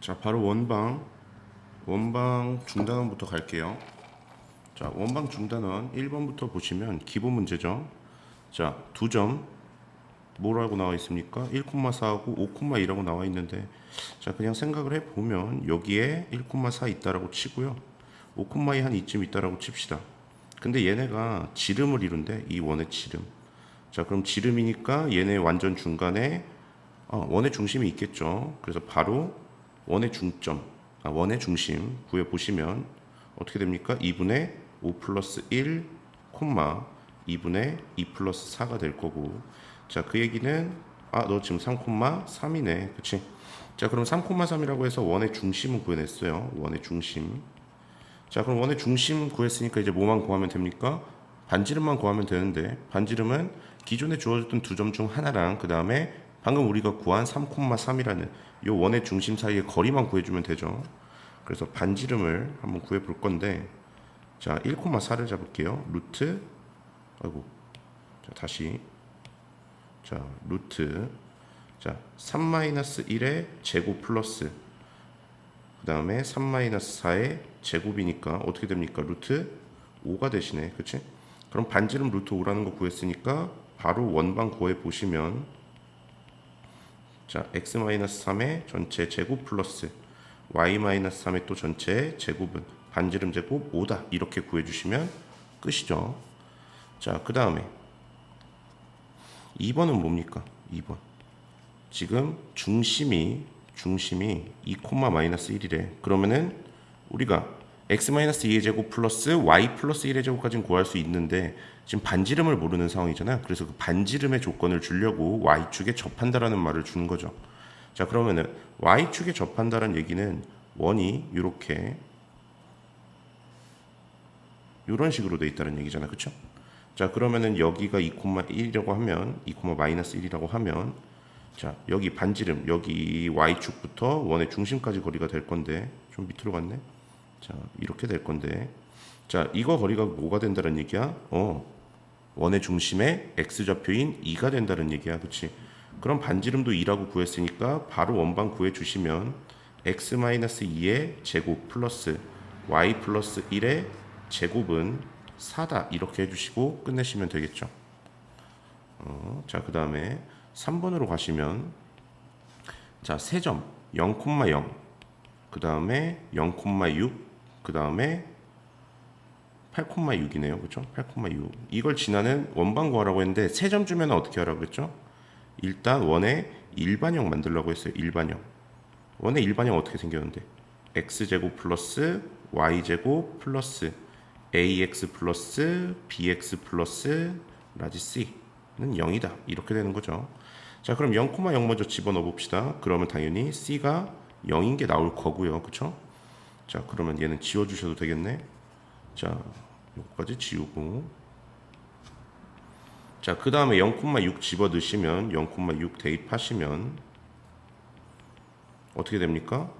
자, 바로 원방 중단원부터 갈게요. 자, 원방 중단원 1번부터 보시면 기본 문제죠. 자, 두 점 뭐라고 나와 있습니까? 1,4하고 5,2라고 나와 있는데, 자, 그냥 생각을 해보면 여기에 1,4 있다라고 치고요, 5,2 한 이쯤 있다라고 칩시다. 근데 얘네가 지름을 이룬대. 이 원의 지름. 자, 그럼 지름이니까 얘네 완전 중간에 원의 중심이 있겠죠. 그래서 바로 원의 중점, 원의 중심 구해 보시면 어떻게 됩니까? 2분의 5 플러스 1, 2분의 2 플러스 4가 될 거고. 자, 그 얘기는 너 지금 3,3이네, 그치? 자, 그럼 3,3이라고 해서 원의 중심은 구해냈어요. 원의 중심. 자, 그럼 원의 중심 구했으니까 이제 뭐만 구하면 됩니까? 반지름만 구하면 되는데, 반지름은 기존에 주어졌던 두 점 중 하나랑 그 다음에 방금 우리가 구한 3,3이라는 이 원의 중심 사이의 거리만 구해주면 되죠. 그래서 반지름을 한번 구해 볼 건데, 자, 1,4를 잡을게요. 루트, 자, 다시, 자, 루트, 자, 3-1의 제곱 플러스, 그 다음에 3-4의 제곱이니까 어떻게 됩니까? 루트 5가 되시네, 그치? 그럼 반지름 루트 5라는 거 구했으니까 바로 원방 구해 보시면, 자, x-3의 전체 제곱 플러스 y-3의 또 전체 제곱은 반지름 제곱 5다, 이렇게 구해주시면 끝이죠. 자, 그 다음에 2번은 뭡니까? 2번 지금 중심이 2,-1이래. 그러면은 우리가 x-2의 제곱 플러스 y 플러스 1의 제곱까지는 구할 수 있는데, 지금 반지름을 모르는 상황이잖아요. 그래서 그 반지름의 조건을 주려고 y축에 접한다라는 말을 주는 거죠. 자, 그러면은 y축에 접한다라는 얘기는 원이 이렇게 이런 식으로 돼 있다는 얘기잖아요. 그렇죠? 자, 그러면은 여기가 2,1이라고 하면 2,-1이라고 하면, 자, 여기 반지름, 여기 y축부터 원의 중심까지 거리가 될 건데, 좀 밑으로 갔네. 자, 이렇게 될 건데, 자, 이거 거리가 뭐가 된다는 얘기야? 원의 중심의 x좌표인 2가 된다는 얘기야. 그치? 그럼 반지름도 2라고 구했으니까 바로 원방 구해주시면 x-2의 제곱 플러스 y 플러스 1의 제곱은 4다, 이렇게 해주시고 끝내시면 되겠죠. 자, 그 다음에 3번으로 가시면, 자, 세점 0,0, 그 다음에 0,6, 그 다음에 8,6이네요. 그렇죠? 8,6. 이걸 지나는 원방 구하라고 했는데, 세 점 주면 어떻게 하라고 했죠? 일단 원의 일반형 만들라고 했어요. 일반형. 원의 일반형 어떻게 생겼는데, x제곱 플러스 y제곱 플러스 ax 플러스 bx 플러스 라지 c는 0이다, 이렇게 되는 거죠. 자, 그럼 0,0 먼저 집어넣어 봅시다. 그러면 당연히 c가 0인 게 나올 거고요. 그쵸? 자, 그러면 얘는 지워주셔도 되겠네. 자, 여기까지 지우고, 자, 그 다음에 0,6 집어 넣으시면, 0,6 대입하시면 어떻게 됩니까?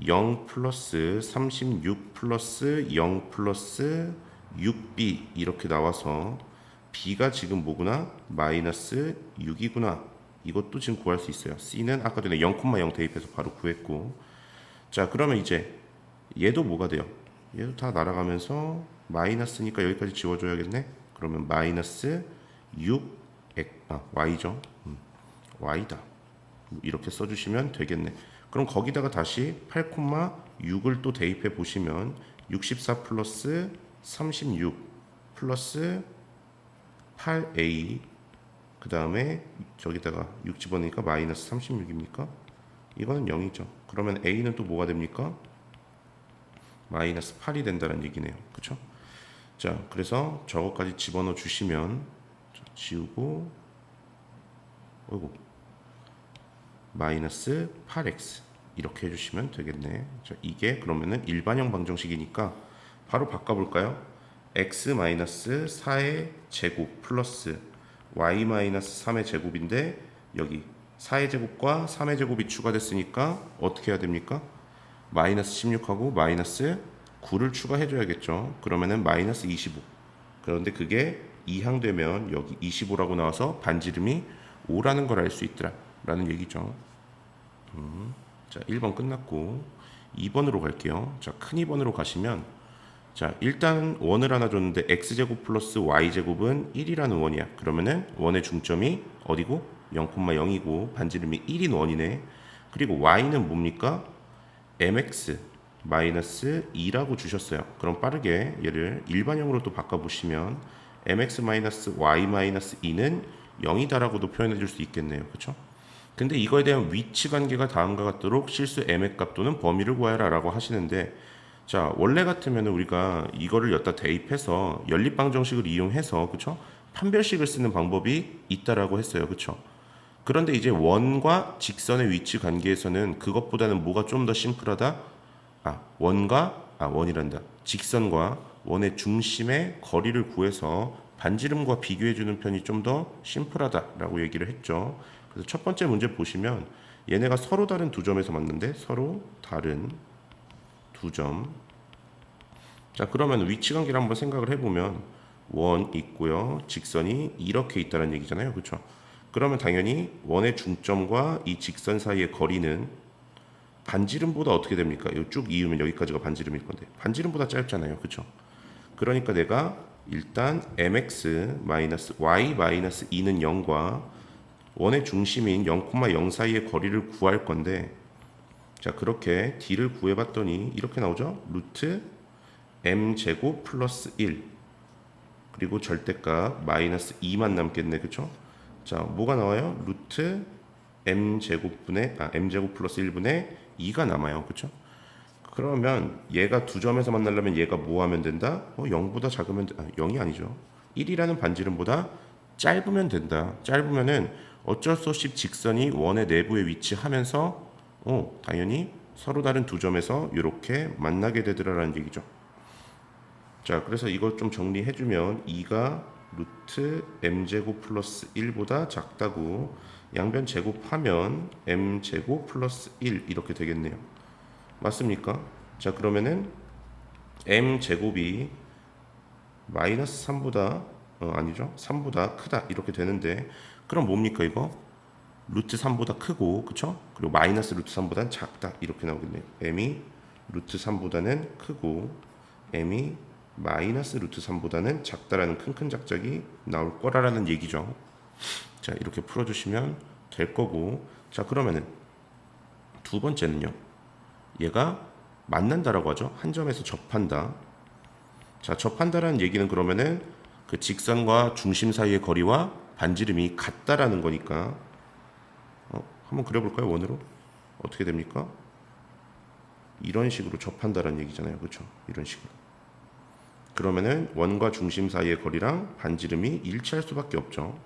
0 플러스 36 플러스 0 플러스 6b, 이렇게 나와서 b가 지금 뭐구나? 마이너스 6이구나. 이것도 지금 구할 수 있어요. c는 아까 전에 0,0 대입해서 바로 구했고. 자, 그러면 이제 얘도 뭐가 돼요? 얘도 다 날아가면서 마이너스니까 여기까지 지워줘야겠네. 그러면 마이너스 6 y죠. y다, 이렇게 써주시면 되겠네. 그럼 거기다가 다시 8,6을 또 대입해 보시면 64 플러스 36 플러스 8a, 그 다음에 저기다가 6 집어넣으니까 마이너스 36입니까? 이거는 0이죠. 그러면 a는 또 뭐가 됩니까? 마이너스 8이 된다는 얘기네요. 그쵸? 자, 그래서 저거까지 집어넣어 주시면, 자, 지우고, 마이너스 8x, 이렇게 해주시면 되겠네. 자, 이게 그러면은 일반형 방정식이니까 바로 바꿔볼까요? x-4의 제곱 플러스 y-3의 제곱인데, 여기 4의 제곱과 3의 제곱이 추가됐으니까 어떻게 해야 됩니까? 마이너스 16하고 마이너스 9를 추가해줘야겠죠. 그러면은 마이너스 25. 그런데 그게 이항되면 여기 25라고 나와서 반지름이 5라는 걸 알 수 있더라 라는 얘기죠. 자, 1번 끝났고 2번으로 갈게요. 자, 큰 2번으로 가시면 자, 일단 원을 하나 줬는데 x제곱 플러스 y제곱은 1이라는 원이야. 그러면은 원의 중점이 어디고? 0,0이고 반지름이 1인 원이네. 그리고 y는 뭡니까? mx 마이너스 2라고 주셨어요. 그럼 빠르게 얘를 일반형으로 또 바꿔보시면 mx 마이너스 y 마이너스 2는 0이다라고도 표현해 줄 수 있겠네요. 그렇죠? 근데 이거에 대한 위치 관계가 다음과 같도록 실수 m의 값 또는 범위를 구하라 라고 하시는데 자, 원래 같으면 우리가 이거를 여기다 대입해서 연립방정식을 이용해서 그쵸? 판별식을 쓰는 방법이 있다라고 했어요. 그쵸? 그런데 이제 원과 직선의 위치 관계에서는 그것보다는 뭐가 좀 더 심플하다? 원이란다. 직선과 원의 중심의 거리를 구해서 반지름과 비교해 주는 편이 좀 더 심플하다라고 얘기를 했죠. 그래서 첫 번째 문제 보시면 얘네가 서로 다른 두 점에서 맞는데 서로 다른 두 점. 자, 그러면 위치 관계를 한번 생각을 해보면 원 있고요. 직선이 이렇게 있다는 얘기잖아요. 그렇죠? 그러면 당연히 원의 중점과 이 직선 사이의 거리는 반지름보다 어떻게 됩니까? 이거 쭉 이으면 여기까지가 반지름일 건데 반지름보다 짧잖아요. 그렇죠? 그러니까 내가 일단 mx 마이너스 y 마이너스 2는 0과 원의 중심인 0,0 사이의 거리를 구할 건데 자, 그렇게 d를 구해봤더니 이렇게 나오죠? 루트 m제곱 플러스 1 그리고 절대값 마이너스 2만 남겠네. 그쵸? 자, 뭐가 나와요? 루트 m제곱 플러스 1분의 2가 남아요. 그쵸? 그러면 얘가 두 점에서 만나려면 얘가 뭐 하면 된다? 0보다 작으면 0이 아니죠. 1이라는 반지름보다 짧으면 된다. 짧으면은 어쩔 수 없이 직선이 원의 내부에 위치하면서 당연히 서로 다른 두 점에서 이렇게 만나게 되더라라는 얘기죠. 자, 그래서 이걸 좀 정리해주면 2가 루트 m제곱 플러스 1보다 작다고 양변 제곱하면 m제곱 플러스 1 이렇게 되겠네요. 맞습니까? 자, 그러면은 m제곱이 마이너스 3보다 아니죠? 3보다 크다 이렇게 되는데 그럼 뭡니까 이거? 루트 3보다 크고 그쵸? 그리고 마이너스 루트 3보다는 작다 이렇게 나오겠네요. m이 루트 3보다는 크고 m이 마이너스 루트 3보다는 작다라는 큰큰 작작이 나올 거라는 얘기죠. 자, 이렇게 풀어주시면 될 거고 자, 그러면은 두 번째는요. 얘가 만난다라고 하죠. 한 점에서 접한다. 자, 접한다라는 얘기는 그러면은 그 직선과 중심 사이의 거리와 반지름이 같다라는 거니까 한번 그려볼까요? 원으로 어떻게 됩니까? 이런 식으로 접한다라는 얘기잖아요. 그렇죠? 이런 식으로. 그러면은 원과 중심 사이의 거리랑 반지름이 일치할 수밖에 없죠.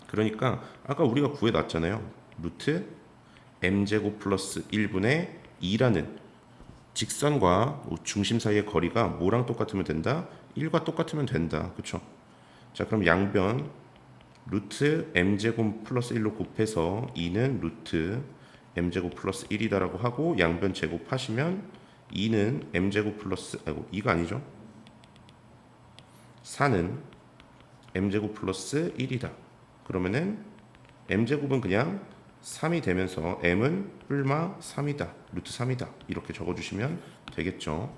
그러니까 아까 우리가 구해놨잖아요. 루트 m제곱 플러스 1분의 2라는 직선과 중심 사이의 거리가 뭐랑 똑같으면 된다? 1과 똑같으면 된다. 그쵸? 자, 그럼 양변 루트 m제곱 플러스 1로 곱해서 2는 루트 m제곱 플러스 1이다라고 하고 양변 제곱하시면 2는 m제곱 플러스 2가 아니죠. 4는 m제곱 플러스 1이다. 그러면은 m제곱은 그냥 3이 되면서 m은 뿔마 3이다. 루트 3이다. 이렇게 적어주시면 되겠죠.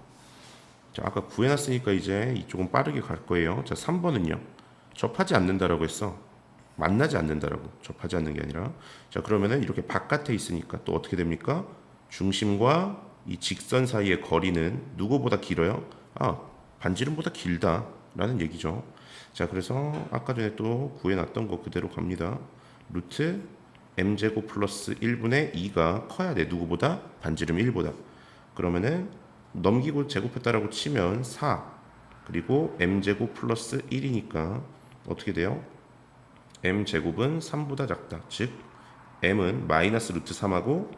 자, 아까 구해놨으니까 이제 이쪽은 빠르게 갈 거예요. 자, 3번은요. 접하지 않는다라고 했어. 만나지 않는다라고. 접하지 않는 게 아니라. 자, 그러면은 이렇게 바깥에 있으니까 또 어떻게 됩니까? 중심과 이 직선 사이의 거리는 누구보다 길어요? 반지름보다 길다라는 얘기죠. 자, 그래서 아까 전에 또 구해놨던 거 그대로 갑니다. 루트 m제곱 플러스 1분의 2가 커야 돼. 누구보다? 반지름 1보다. 그러면은 넘기고 제곱했다라고 치면 4 그리고 m제곱 플러스 1이니까 어떻게 돼요? m제곱은 3보다 작다. 즉 m은 마이너스 루트 3하고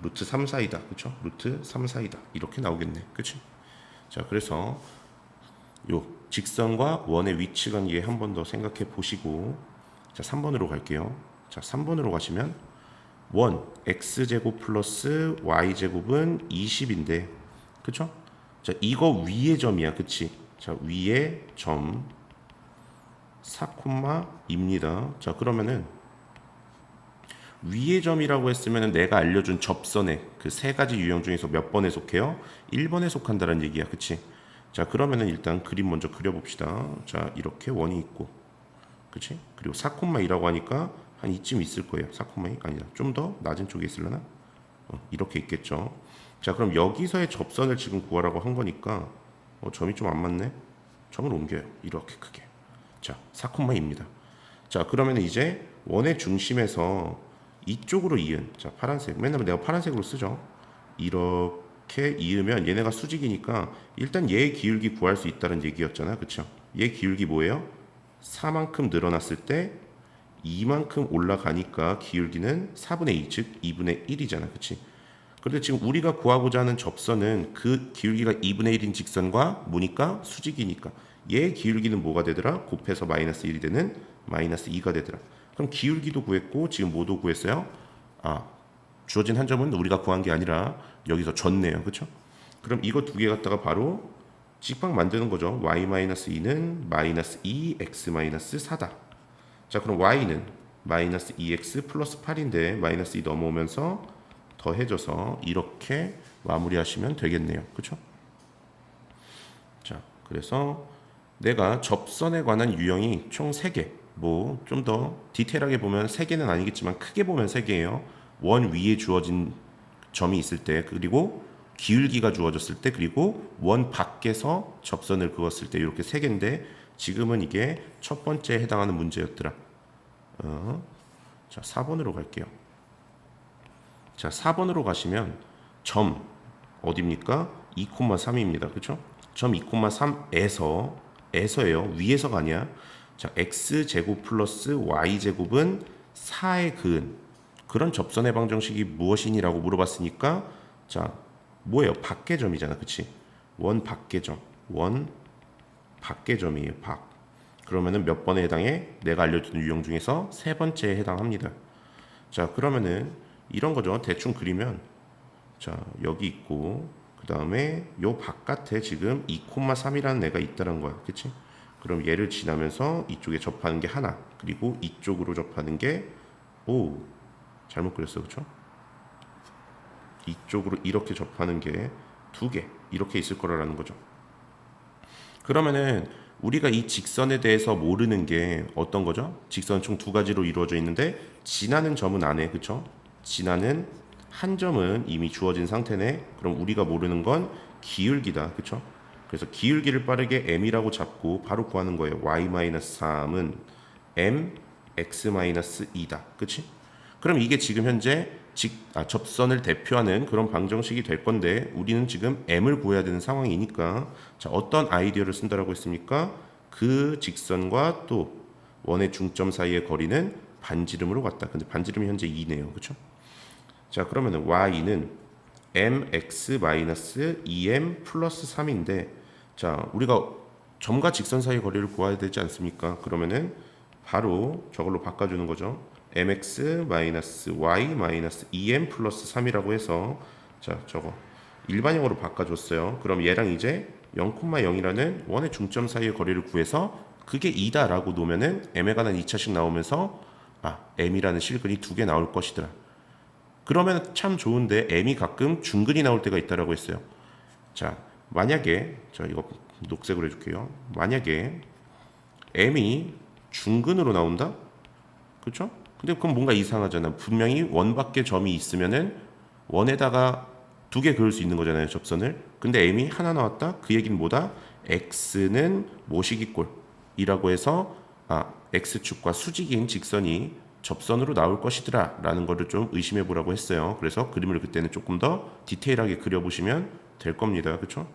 루트 3 사이다. 그쵸? 루트 3 사이다. 이렇게 나오겠네. 그치? 자, 그래서 요 직선과 원의 위치 관계 한 번 더 생각해 보시고 자, 3번으로 갈게요. 자, 3번으로 가시면 원 x제곱 플러스 y제곱은 20인데 그쵸? 자, 이거 위의 점이야. 그치? 자, 위의 점 4,2입니다. 자, 그러면은 위의 점이라고 했으면 내가 알려준 접선의 그 세 가지 유형 중에서 몇 번에 속해요? 1번에 속한다는 얘기야. 그치? 자, 그러면은 일단 그림 먼저 그려봅시다. 자, 이렇게 원이 있고, 그치? 그리고 4,2라고 하니까 한 이쯤 있을 거예요. 4,2 아니다. 좀 더 낮은 쪽에 있으려나? 이렇게 있겠죠. 자, 그럼 여기서의 접선을 지금 구하라고 한 거니까 점이 좀 안 맞네. 점을 옮겨요. 이렇게 크게. 자, 4,2입니다. 자, 그러면 이제 원의 중심에서 이쪽으로 이은, 자, 파란색, 맨날 내가 파란색으로 쓰죠. 이렇게 이으면 얘네가 수직이니까 일단 얘의 기울기 구할 수 있다는 얘기였잖아. 그쵸? 얘 기울기 뭐예요? 4만큼 늘어났을 때 2만큼 올라가니까 기울기는 4분의 2, 즉 2분의 1이잖아. 그치? 그런데 지금 우리가 구하고자 하는 접선은 그 기울기가 2분의 1인 직선과 뭐니까? 수직이니까. 얘 기울기는 뭐가 되더라? 곱해서 마이너스 1이 되는 마이너스 2가 되더라. 그럼 기울기도 구했고 지금 뭐도 구했어요? 주어진 한 점은 우리가 구한 게 아니라 여기서 줬네요. 그렇죠? 그럼 이거 두 개 갖다가 바로 직방 만드는 거죠. y-2는 마이너스 2, x-4다. 자, 그럼 y는 마이너스 2x 플러스 8인데 마이너스 2 넘어오면서 더해져서 이렇게 마무리하시면 되겠네요. 그렇죠? 자, 그래서 내가 접선에 관한 유형이 총 3개. 뭐 좀 더 디테일하게 보면 3개는 아니겠지만 크게 보면 3개예요. 원 위에 주어진 점이 있을 때, 그리고 기울기가 주어졌을 때, 그리고 원 밖에서 접선을 그었을 때 이렇게 3개인데 지금은 이게 첫 번째에 해당하는 문제였더라. 자, 4번으로 갈게요. 자, 4번으로 가시면 점 어디입니까? 2,3입니다. 그렇죠? 점 2,3에서예요. 위에서가 아니야. 자, x제곱 플러스 y제곱은 4의 그은. 그런 접선의 방정식이 무엇이니라고 물어봤으니까 자, 뭐예요? 밖의 점이잖아. 그치? 원 밖의 점. 원 밖의 점이에요. 밖. 그러면은 몇 번에 해당해? 내가 알려준 유형 중에서 세 번째에 해당합니다. 자, 그러면은 이런 거죠. 대충 그리면 자, 여기 있고 그 다음에 요 바깥에 지금 2,3이라는 애가 있다는 거야. 그치? 그럼 얘를 지나면서 이쪽에 접하는 게 하나, 그리고 이쪽으로 접하는 게 잘못 그렸어. 그쵸? 이쪽으로 이렇게 접하는 게 2개 이렇게 있을 거라는 거죠. 그러면은 우리가 이 직선에 대해서 모르는 게 어떤 거죠? 직선은 총 2가지로 이루어져 있는데 지나는 점은 안 해. 그쵸? 지나는 한 점은 이미 주어진 상태네. 그럼 우리가 모르는 건 기울기다. 그쵸? 그래서 기울기를 빠르게 m이라고 잡고 바로 구하는 거예요. y-3은 m x-2다. 그치? 그럼 이게 지금 현재 접선을 대표하는 그런 방정식이 될 건데 우리는 지금 m을 구해야 되는 상황이니까 자, 어떤 아이디어를 쓴다라고 했습니까? 그 직선과 또 원의 중점 사이의 거리는 반지름으로 같다. 근데 반지름이 현재 2네요. 그렇죠? 자, 그러면은 y는 mx-2m 플러스 3인데 자, 우리가 점과 직선 사이의 거리를 구해야 되지 않습니까? 그러면은 바로 저걸로 바꿔주는 거죠. mx-y-2m 플러스 3이라고 해서 자, 저거 일반형으로 바꿔줬어요. 그럼 얘랑 이제 0,0이라는 원의 중점 사이의 거리를 구해서 그게 2다라고 놓으면은 m에 관한 2차식 나오면서 m이라는 실근이 2개 나올 것이더라. 그러면 참 좋은데 m이 가끔 중근이 나올 때가 있다라고 했어요. 자, 만약에 이거 녹색으로 해줄게요. 만약에 m이 중근으로 나온다? 그렇죠? 근데 그건 뭔가 이상하잖아. 분명히 원 밖에 점이 있으면은 원에다가 2개 그을 수 있는 거잖아요, 접선을. 근데 m이 하나 나왔다? 그 얘기는 뭐다? x는 모시기꼴이라고 해서 x축과 수직인 직선이 접선으로 나올 것이더라 라는 거를 좀 의심해 보라고 했어요. 그래서 그림을 그때는 조금 더 디테일하게 그려보시면 될 겁니다. 그쵸?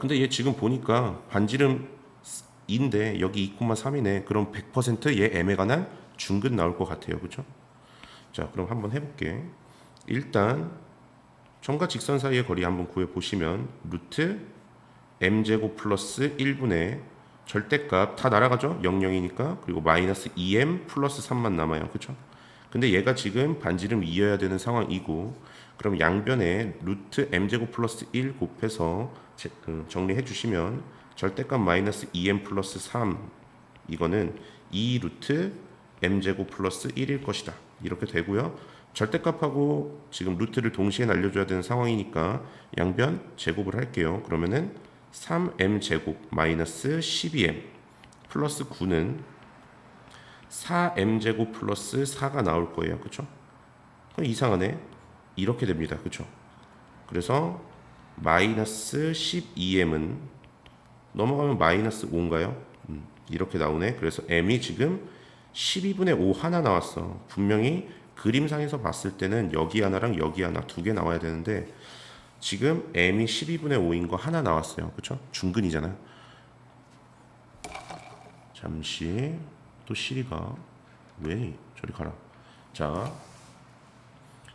근데 얘 지금 보니까 반지름인데 여기 2,3이네. 그럼 100%얘 m에 관한 중근 나올 것 같아요. 그쵸? 자, 그럼 한번 해볼게. 일단 점과 직선 사이의 거리 한번 구해보시면 루트 m제곱 플러스 1분의 절대값 다 날아가죠? 00이니까. 그리고 마이너스 2m 플러스 3만 남아요. 그쵸? 근데 얘가 지금 반지름 2여야 되는 상황이고 그럼 양변에 루트 m제곱 플러스 1 곱해서 정리해 주시면 절대값 마이너스 2m 플러스 3 이거는 2 루트 3m제곱 플러스 1일 것이다. 이렇게 되고요. 절대값하고 지금 루트를 동시에 날려줘야 되는 상황이니까 양변 제곱을 할게요. 그러면은 3m제곱 마이너스 12m 플러스 9는 4m제곱 플러스 4가 나올 거예요. 그쵸? 이상하네. 이렇게 됩니다. 그쵸? 그래서 마이너스 12m은 넘어가면 마이너스 5인가요? 이렇게 나오네. 그래서 m이 지금 12분의 5 하나 나왔어. 분명히 그림상에서 봤을 때는 여기 하나랑 여기 하나 두 개 나와야 되는데 지금 m이 12분의 5인 거 하나 나왔어요. 그쵸? 중근이잖아요. 잠시 또 시리가 왜 저리 가라. 자,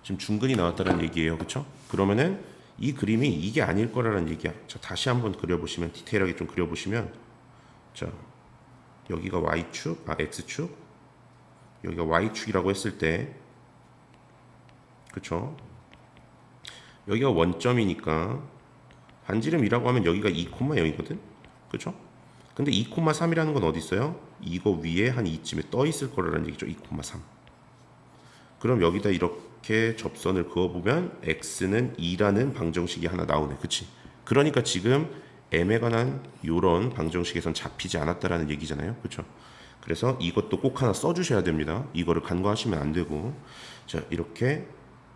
지금 중근이 나왔다는 얘기예요. 그쵸? 그러면은 이 그림이 이게 아닐 거라는 얘기야. 자, 다시 한번 그려보시면 디테일하게 좀 그려보시면 자, 여기가 y축, x축, 여기가 y축이라고 했을 때 그쵸? 여기가 원점이니까 반지름이라고 하면 여기가 2,0이거든? 그쵸? 근데 2,3이라는 건 어디 있어요? 이거 위에 한 이쯤에 떠 있을 거라는 얘기죠. 2,3. 그럼 여기다 이렇게 접선을 그어보면 x는 2라는 방정식이 하나 나오네. 그치? 그러니까 지금 m에 관한 요런 방정식에선 잡히지 않았다라는 얘기잖아요. 그쵸? 그래서 이것도 꼭 하나 써주셔야 됩니다. 이거를 간과하시면 안 되고. 자, 이렇게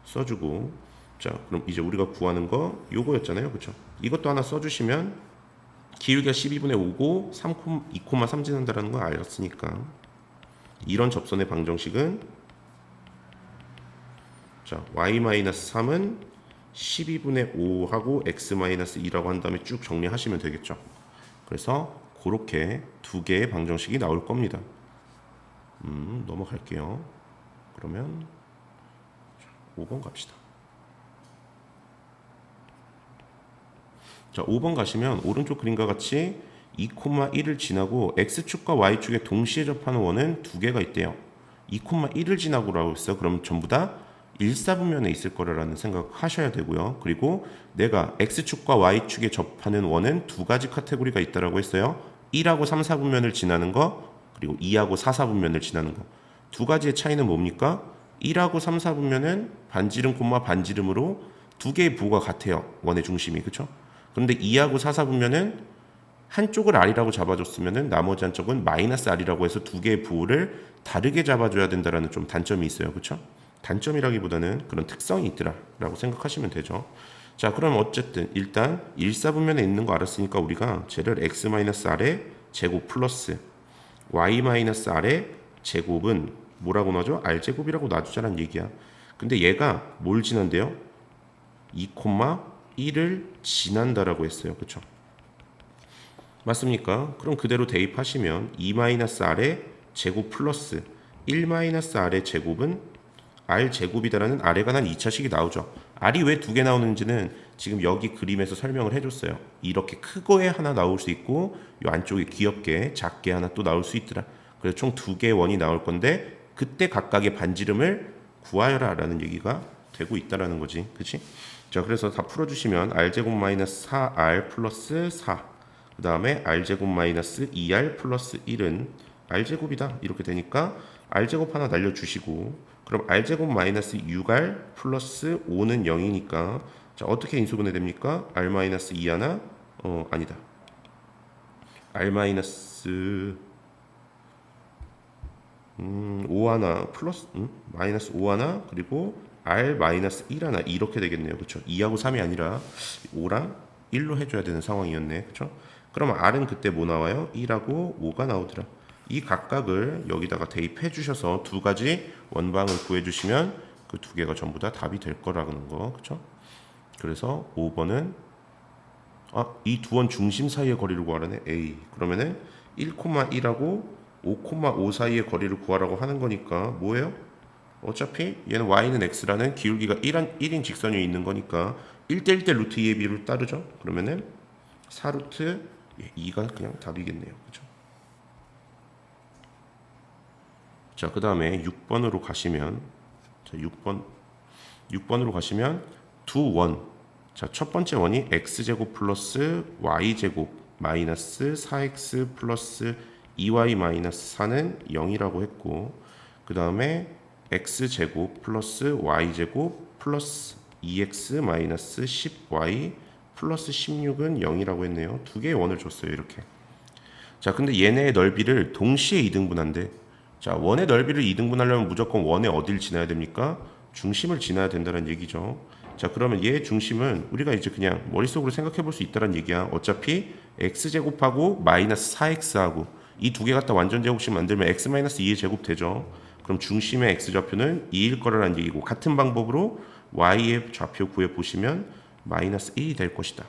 써주고. 자, 그럼 이제 우리가 구하는 거 요거였잖아요. 그쵸? 이것도 하나 써주시면 기울기가 12분의 5고 2,3 지난다라는 걸 알았으니까 이런 접선의 방정식은 자, y-3은 12분의 5하고 x-2라고 한 다음에 쭉 정리하시면 되겠죠. 그래서 그렇게 두 개의 방정식이 나올 겁니다. 넘어갈게요. 그러면 5번 갑시다. 자, 5번 가시면 오른쪽 그림과 같이 2,1을 지나고 x축과 y축에 동시에 접하는 원은 두 개가 있대요. 2,1을 지나고라고 했어요. 그럼 전부 다 1사분면에 있을 거라는 생각하셔야 되고요. 그리고 내가 x축과 y축에 접하는 원은 두 가지 카테고리가 있다라고 했어요. 1하고 3, 4분면을 지나는 거 그리고 2하고 4, 4분면을 지나는 거. 두 가지의 차이는 뭡니까? 1하고 3, 4분면은 반지름, 반지름으로 두 개의 부호가 같아요. 원의 중심이. 그렇죠? 그런데 2하고 4, 4분면은 한쪽을 r이라고 잡아줬으면은 나머지 한쪽은 마이너스 r이라고 해서 두 개의 부호를 다르게 잡아줘야 된다라는 좀 단점이 있어요. 그렇죠? 단점이라기보다는 그런 특성이 있더라라고 생각하시면 되죠. 자, 그럼 어쨌든 일단 1사분면에 있는 거 알았으니까 우리가 쟤를 x-r의 제곱 플러스 y-r의 제곱은 뭐라고 놔줘? r제곱이라고 놔주자는 얘기야. 근데 얘가 뭘 지난대요? 2,1을 지난다라고 했어요. 그쵸? 맞습니까? 그럼 그대로 대입하시면 2-r의 제곱 플러스 1-r의 제곱은 r제곱이다라는 r에 관한 2차식이 나오죠. r이 왜 두 개 나오는지는 지금 여기 그림에서 설명을 해줬어요. 이렇게 크고에 하나 나올 수 있고 이 안쪽에 귀엽게 작게 하나 또 나올 수 있더라. 그래서 총 두 개의 원이 나올 건데 그때 각각의 반지름을 구하여라 라는 얘기가 되고 있다라는 거지. 그치? 자, 그래서 다 풀어주시면 r제곱 마이너스 4r 플러스 4 그 다음에 r제곱 마이너스 2r 플러스 1은 r제곱이다 이렇게 되니까 r제곱 하나 날려주시고 그럼 r제곱 마이너스 6r 플러스 5는 0이니까 자, 어떻게 인수분해 됩니까? r 마이너스 2 하나 아니다 r 마이너스 5 하나 플러스 마이너스 5 하나 그리고 r 마이너스 1 하나 이렇게 되겠네요. 그렇죠? 2하고 3이 아니라 5랑 1로 해줘야 되는 상황이었네. 그렇죠? 그러면 r은 그때 뭐 나와요? 1하고 5가 나오더라. 이 각각을 여기다가 대입해 주셔서 두 가지 원방을 구해 주시면 그 두 개가 전부 다 답이 될 거라는 거. 그렇죠? 그래서 5번은 이 두 원 중심 사이의 거리를 구하라네. A. 그러면은 1,1하고 5,5 사이의 거리를 구하라고 하는 거니까 뭐예요? 어차피 얘는 y는 x라는 기울기가 1인 직선 위에 있는 거니까 1대1대 루트 2의 비율을 따르죠. 그러면은 4루트 2가 그냥 답이겠네요. 그렇죠? 자, 그 다음에 6번으로 가시면 자, 6번으로 가시면 두 원. 자, 첫 번째 원이 x제곱 플러스 y제곱 마이너스 4x 플러스 2y 마이너스 4는 0이라고 했고 그 다음에 x제곱 플러스 y제곱 플러스 2x 마이너스 10y 플러스 16은 0이라고 했네요. 두 개의 원을 줬어요. 이렇게. 자, 근데 얘네의 넓이를 동시에 이등분한대. 자, 원의 넓이를 이등분하려면 무조건 원의 어디를 지나야 됩니까? 중심을 지나야 된다는 얘기죠. 자, 그러면 얘의 중심은 우리가 이제 그냥 머릿속으로 생각해 볼 수 있다는 얘기야. 어차피 x제곱하고 마이너스 4x하고 이 두 개 갖다 완전 제곱식 만들면 x 마이너스 2의 제곱 되죠. 그럼 중심의 x좌표는 2일 거라는 얘기고, 같은 방법으로 y의 좌표 구해 보시면 마이너스 1이 될 것이다.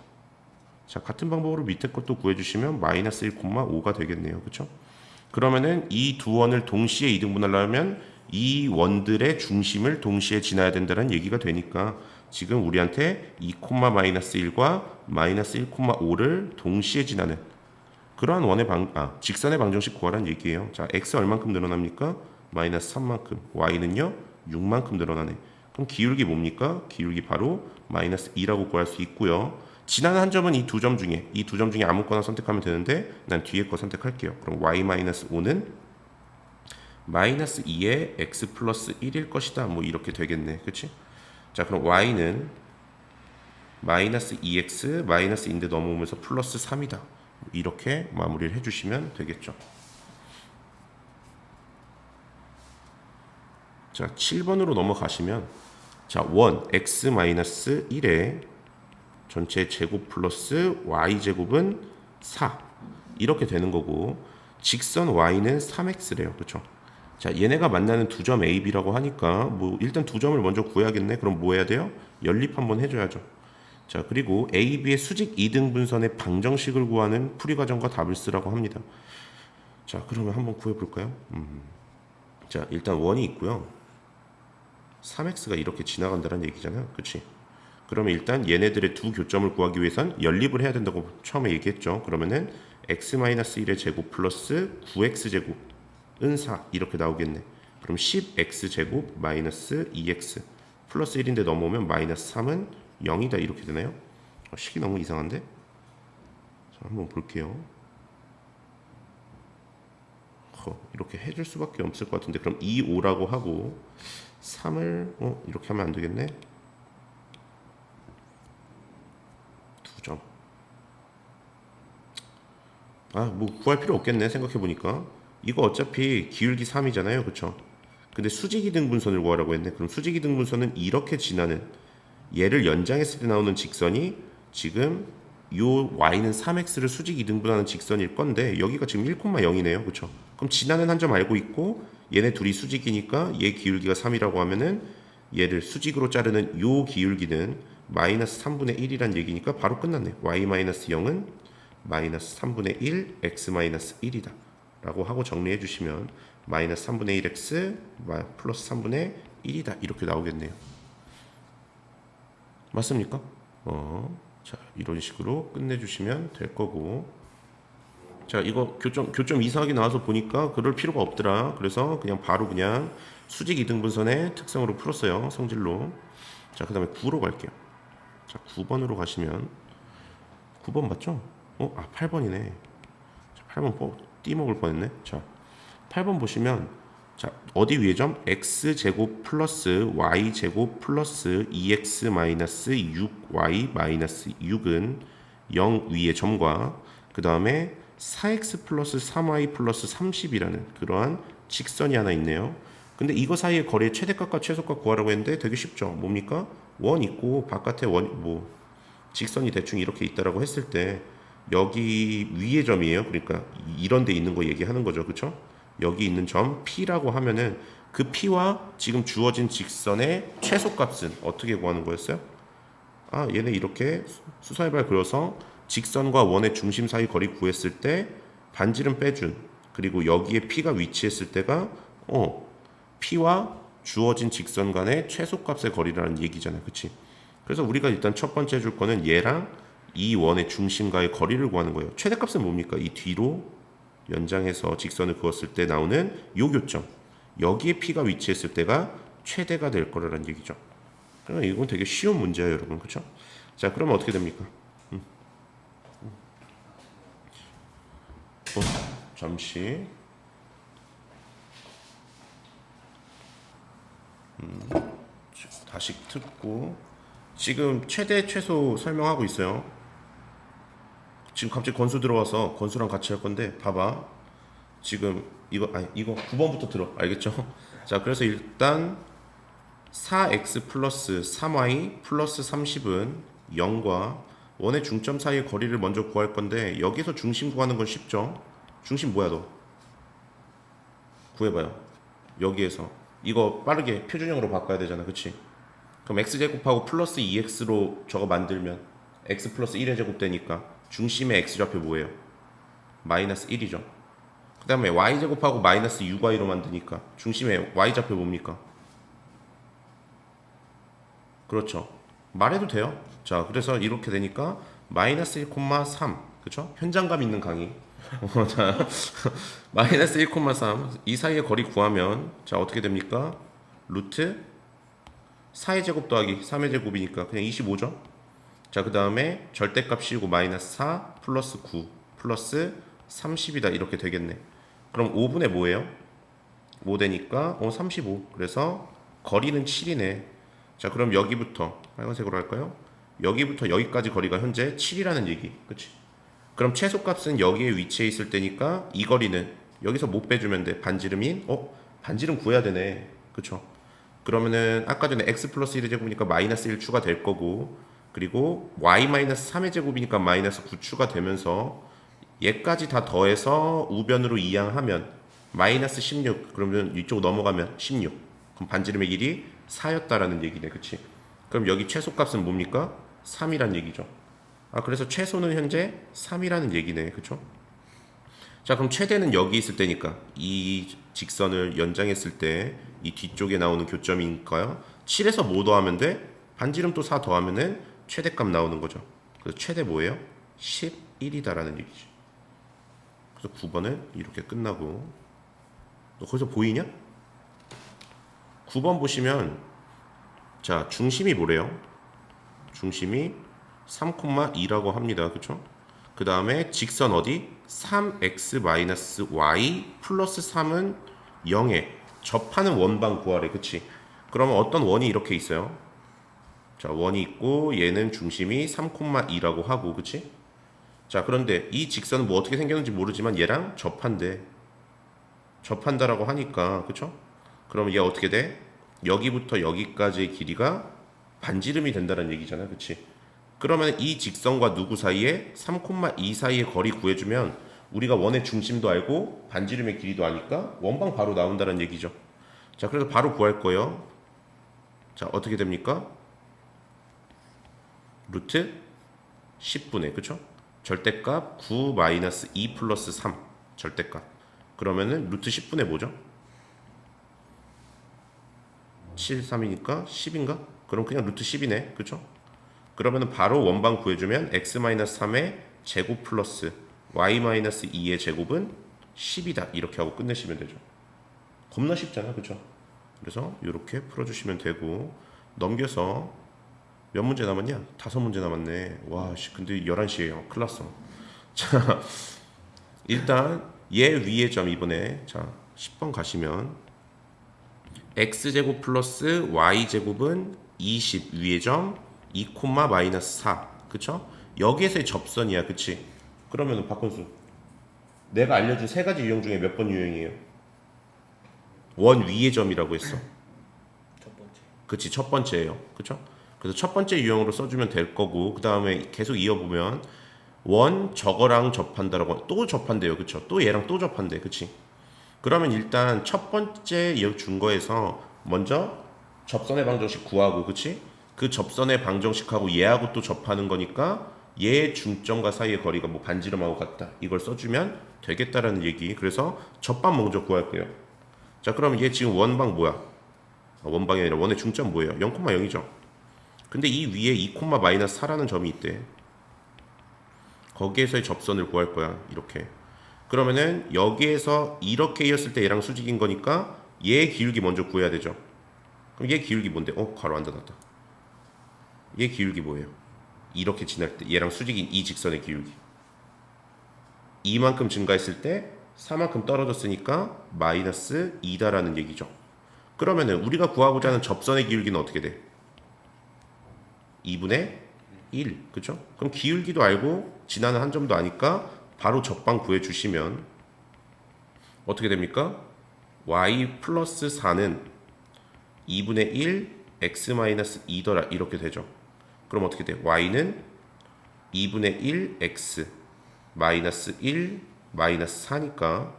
자, 같은 방법으로 밑에 것도 구해주시면 마이너스 1,5가 되겠네요. 그렇죠? 그러면은 이 두 원을 동시에 이등분하려면 이 원들의 중심을 동시에 지나야 된다는 얘기가 되니까 지금 우리한테 2, 마이너스 1과 마이너스 1,5를 동시에 지나는 그러한 원의 직선의 방정식 구하라는 얘기예요. 자, x 얼만큼 늘어납니까? 마이너스 3만큼. y는요? 6만큼 늘어나네. 그럼 기울기 뭡니까? 기울기 바로 마이너스 2라고 구할 수 있고요. 지나는 한 점은 이 두 점 중에 아무거나 선택하면 되는데 난 뒤에 거 선택할게요. 그럼 y-5는 마이너스 2의 x 플러스 1일 것이다. 뭐 이렇게 되겠네. 그치? 자, 그럼 y는 마이너스 2x 마이너스 인데 넘어오면서 플러스 3이다. 이렇게 마무리를 해주시면 되겠죠. 자, 7번으로 넘어가시면 자, 원 x 마이너스 1에 전체 제곱 플러스 y제곱은 4 이렇게 되는 거고, 직선 y는 3x래요. 그렇죠? 자, 얘네가 만나는 두 점 a, b라고 하니까 뭐 일단 두 점을 먼저 구해야겠네. 그럼 뭐 해야 돼요? 연립 한번 해줘야죠. 자, 그리고 a, b의 수직 이등분선의 방정식을 구하는 풀이 과정과 답을 쓰라고 합니다. 자, 그러면 한번 구해볼까요? 자, 일단 원이 있고요. 3x가 이렇게 지나간다는 얘기잖아요. 그치? 그러면 일단 얘네들의 두 교점을 구하기 위해선 연립을 해야 된다고 처음에 얘기했죠. 그러면은 x-1의 제곱 플러스 9x제곱은 4 이렇게 나오겠네. 그럼 10x제곱 마이너스 2x 플러스 1인데 넘어오면 마이너스 3은 0이다 이렇게 되나요? 식이 너무 이상한데? 자, 한번 볼게요. 이렇게 해줄 수밖에 없을 것 같은데, 그럼 2, 5라고 하고 3을 이렇게 하면 안 되겠네. 두 점. 뭐 구할 필요 없겠네. 생각해 보니까 이거 어차피 기울기 3이잖아요. 그쵸? 근데 수직이등분선을 구하라고 했네. 그럼 수직이등분선은 이렇게 지나는, 얘를 연장했을 때 나오는 직선이 지금 요 y는 3x를 수직 이등분하는 직선일 건데, 여기가 지금 1,0이네요. 그쵸? 그럼 지나는 한 점 알고 있고 얘네 둘이 수직이니까 얘 기울기가 3이라고 하면은 얘를 수직으로 자르는 요 기울기는 마이너스 3분의 1이란 얘기니까 바로 끝났네. y-0은 마이너스 3분의 1 x-1이다 라고 하고 정리해 주시면 마이너스 3분의 1x 플러스 3분의 1이다 이렇게 나오겠네요. 맞습니까? 자, 이런 식으로 끝내주시면 될 거고, 자, 이거 교점 이상하게 나와서 보니까 그럴 필요가 없더라. 그래서 바로 수직 이등분선의 특성으로 풀었어요. 성질로. 자, 그 다음에 9로 갈게요. 자, 9번으로 가시면 9번 맞죠? 8번이네. 자, 8번 띠먹을 뻔했네. 자, 8번 보시면 자, 어디 위에 점? x제곱 플러스 y제곱 플러스 2x 마이너스 6y 마이너스 6은 0 위에 점과 그 다음에 4x 플러스 3y 플러스 30이라는 그러한 직선이 하나 있네요. 근데 이거 사이의 거리의 최대값과 최소값 구하라고 했는데 되게 쉽죠. 뭡니까? 원 있고 바깥에 직선이 대충 이렇게 있다라고 했을 때 여기 위에 점이에요. 그러니까 이런 데 있는 거 얘기하는 거죠. 그렇죠? 여기 있는 점 P라고 하면은 그 P와 지금 주어진 직선의 최소값은 어떻게 구하는 거였어요? 얘네 이렇게 수선해발 그려서 직선과 원의 중심 사이 거리 구했을 때 반지름 빼준, 그리고 여기에 P가 위치했을 때가 P와 주어진 직선 간의 최소값의 거리라는 얘기잖아요. 그치? 그래서 우리가 일단 첫 번째 줄 거는 얘랑 이 원의 중심과의 거리를 구하는 거예요. 최대값은 뭡니까? 이 뒤로 연장해서 직선을 그었을 때 나오는 요 교점, 여기에 P가 위치했을 때가 최대가 될 거라는 얘기죠. 그러니까 이건 되게 쉬운 문제예요, 여러분. 그렇죠? 자, 그러면 어떻게 됩니까? 잠시 다시 듣고 지금 최대 최소 설명하고 있어요. 지금 갑자기 건수 들어와서 건수랑 같이 할 건데 봐봐. 지금 이거 9번부터 들어. 알겠죠? 자, 그래서 일단 4x 플러스 3y 플러스 30은 0과 원의 중점 사이의 거리를 먼저 구할 건데 여기서 중심 구하는 건 쉽죠? 중심 뭐야 너? 구해봐요. 여기에서 이거 빠르게 표준형으로 바꿔야 되잖아, 그치? 그럼 x제곱하고 플러스 2x로 저거 만들면 x 플러스 1의 제곱 되니까 중심의 x좌표 뭐예요? 마이너스 1이죠. 그 다음에 y제곱하고 마이너스 6y로 만드니까 중심의 y좌표 뭡니까? 그렇죠. 말해도 돼요. 자, 그래서 이렇게 되니까 마이너스 1,3 그쵸? 현장감 있는 강의. 자, 마이너스 1,3 이 사이의 거리 구하면 자 어떻게 됩니까? 루트 4의 제곱 더하기 3의 제곱이니까 그냥 25죠. 자, 그 다음에 절대값 씌우고 마이너스 4 플러스 9 플러스 30이다 이렇게 되겠네. 그럼 5분의 뭐예요? 5 되니까 35. 그래서 거리는 7이네. 자, 그럼 여기부터 빨간색으로 할까요? 여기부터 여기까지 거리가 현재 7이라는 얘기. 그치? 그럼 최소값은 여기에 위치해 있을 때니까 이 거리는 여기서 못 빼주면 돼. 반지름인 반지름 구해야 되네. 그쵸? 그러면은 아까 전에 x 플러스 1의 제곱이니까 마이너스 1 추가될 거고, 그리고 y 마이너스 3의 제곱이니까 마이너스 9 추가되면서 얘까지 다 더해서 우변으로 이항하면 마이너스 16. 그러면 이쪽 넘어가면 16. 그럼 반지름의 길이 4였다라는 얘기네. 그치? 그럼 여기 최소값은 뭡니까? 3이란 얘기죠. 그래서 최소는 현재 3이라는 얘기네. 그쵸? 자, 그럼 최대는 여기 있을 때니까 이 직선을 연장했을 때 이 뒤쪽에 나오는 교점이니까요. 7에서 뭐 더하면 돼? 반지름 또 4 더하면은 최대값 나오는 거죠. 그래서 최대 뭐예요? 11이다라는 얘기지. 그래서 9번은 이렇게 끝나고, 너 거기서 보이냐? 9번 보시면 자, 중심이 뭐래요? 중심이 3,2라고 합니다. 그쵸? 그 다음에 직선 어디? 3x-y 플러스 3은 0에 접하는 원방 구하래. 그치? 그러면 어떤 원이 이렇게 있어요? 자, 원이 있고 얘는 중심이 3,2라고 하고, 그치? 자, 그런데 이 직선은 뭐 어떻게 생겼는지 모르지만 얘랑 접한대. 접한다라고 하니까, 그쵸? 그럼 얘 어떻게 돼? 여기부터 여기까지의 길이가 반지름이 된다는 얘기잖아. 그치? 그러면 이 직선과 누구 사이에 3,2 사이의 거리 구해주면 우리가 원의 중심도 알고 반지름의 길이도 아니까 원방 바로 나온다는 얘기죠. 자, 그래서 바로 구할 거예요. 자, 어떻게 됩니까? 루트 10분의, 그쵸? 절대값 9 마이너스 2 플러스 3 절대값. 그러면은 루트 10분의 뭐죠? 7, 3이니까 10인가? 그럼 그냥 루트 10이네. 그쵸? 그러면은 바로 원방 구해주면 x-3의 제곱 플러스 y-2의 제곱은 10이다. 이렇게 하고 끝내시면 되죠. 겁나 쉽잖아. 그쵸? 그래서 이렇게 풀어주시면 되고, 넘겨서 몇 문제 남았냐? 5문제 남았네. 와, 근데 11시에요. 큰일 났어. 자, 일단 얘 위의 점 이번에 자 10번 가시면 x제곱 플러스 y제곱은 20 위의 점 2, 마이너스 4 그쵸? 여기에서의 접선이야. 그치? 그러면 박건수 내가 알려준 세 가지 유형 중에 몇 번 유형이에요? 원 위의 점이라고 했어. 첫 번째. 그치? 첫 번째예요. 그쵸? 그래서 첫 번째 유형으로 써주면 될 거고, 그 다음에 계속 이어보면 원 저거랑 접한다라고 또 접한대요. 그쵸? 또 얘랑 또 접한대. 그치? 그러면 일단 첫 번째 준 거에서 먼저 접선의 방정식 구하고, 그치? 그 접선의 방정식하고 얘하고 또 접하는 거니까 얘의 중점과 사이의 거리가 뭐 반지름하고 같다. 이걸 써주면 되겠다라는 얘기. 그래서 접방 먼저 구할게요. 자, 그러면 얘 지금 원방 뭐야? 원방이 아니라 원의 중점 뭐예요? 0,0이죠. 근데 이 위에 2, 마이너스 4라는 점이 있대. 거기에서의 접선을 구할 거야. 이렇게. 그러면은 여기에서 이렇게 이었을 때 얘랑 수직인 거니까 얘 기울기 먼저 구해야 되죠. 그럼 얘 기울기 뭔데? 가로 안 닫았다. 얘 기울기 뭐예요? 이렇게 지날 때 얘랑 수직인 이 직선의 기울기. 이만큼 증가했을 때 4만큼 떨어졌으니까 마이너스 2다라는 얘기죠. 그러면은 우리가 구하고자 하는 접선의 기울기는 어떻게 돼? 2분의 1. 그쵸? 그럼 기울기도 알고 지나는 한 점도 아니까 바로 적방 구해주시면 어떻게 됩니까? y 플러스 4는 2분의 1 x 마이너스 2더라 이렇게 되죠. 그럼 어떻게 돼? y는 2분의 1 x 마이너스 1 마이너스 4니까